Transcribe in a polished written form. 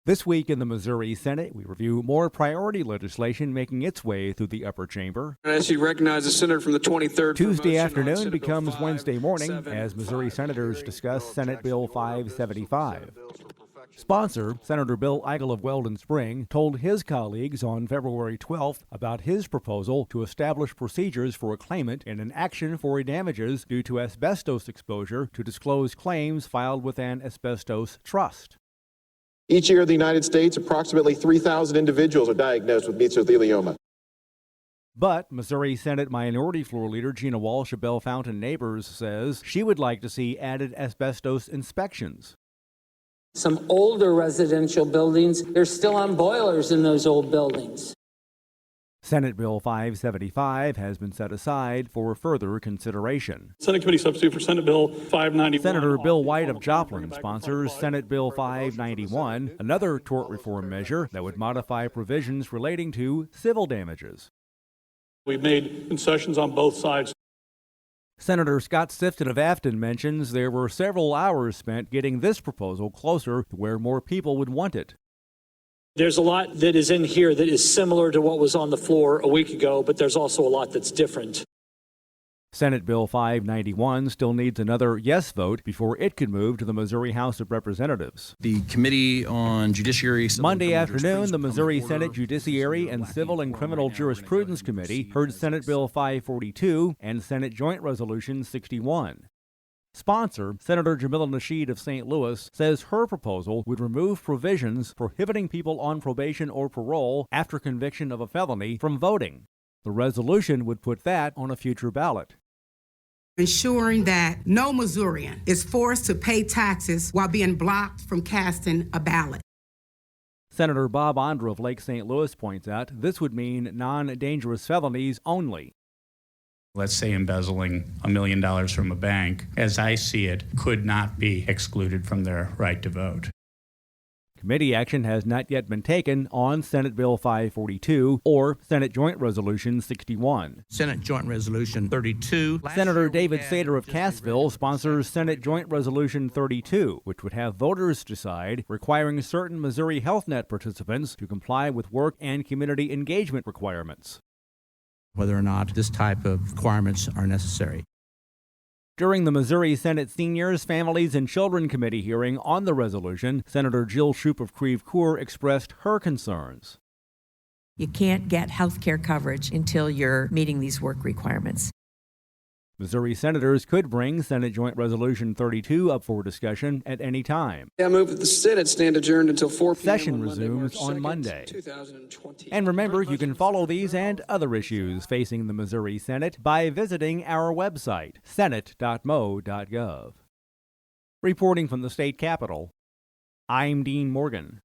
This week in the Missouri Senate, we review more priority legislation making its way through the upper chamber. As you recognize the senator from the 23rd. Tuesday afternoon becomes Wednesday morning as Missouri senators discuss Senate Bill 575. Sponsor, Senator Bill Eigel of Weldon Spring, told his colleagues on February 12th about his proposal to establish procedures for a claimant in an action for damages due to asbestos exposure to disclose claims filed with an asbestos trust. Each year in the United States, approximately 3,000 individuals are diagnosed with mesothelioma. But Missouri Senate Minority Floor Leader Gina Walsh of Bell Fountain Neighbors says she would like to see added asbestos inspections. Some older residential buildings, they're still on boilers in those old buildings. Senate Bill 575 has been set aside for further consideration. Senate Committee Substitute for Senate Bill 591. Senator Bill White of Joplin sponsors Senate Bill 591, another tort reform measure that would modify provisions relating to civil damages. We've made concessions on both sides. Senator Scott Sifton of Afton mentions there were several hours spent getting this proposal closer to where more people would want it. There's a lot that is in here that is similar to what was on the floor a week ago, but there's also a lot that's different. Senate Bill 591 still needs another yes vote before it could move to the Missouri House of Representatives. The Committee on Judiciary. Monday afternoon, the Missouri Senate Judiciary and Civil and Criminal Jurisprudence Committee heard Senate Bill 542 and Senate Joint Resolution 61. Sponsor, Senator Jamila Nasheed of St. Louis, says her proposal would remove provisions prohibiting people on probation or parole after conviction of a felony from voting. The resolution would put that on a future ballot. Ensuring that no Missourian is forced to pay taxes while being blocked from casting a ballot. Senator Bob Ondra of Lake St. Louis points out this would mean non-dangerous felonies only. Let's say embezzling $1 million from a bank, as I see it, could not be excluded from their right to vote. Committee action has not yet been taken on Senate Bill 542 or Senate Joint Resolution 61. Senate Joint Resolution 32. Senator David Sater of Cassville sponsors Senate Joint Resolution 32, which would have voters decide requiring certain Missouri HealthNet participants to comply with work and community engagement requirements. Whether or not this type of requirements are necessary. During the Missouri Senate Seniors, Families, and Children Committee hearing on the resolution, Senator Jill Shoup of Creve Coeur expressed her concerns. You can't get health care coverage until you're meeting these work requirements. Missouri senators could bring Senate Joint Resolution 32 up for discussion at any time. I move that the Senate stand adjourned until 4 p.m. Session resumes on Monday. And remember, you can follow these and other issues facing the Missouri Senate by visiting our website, senate.mo.gov. Reporting from the state capitol, I'm Dean Morgan.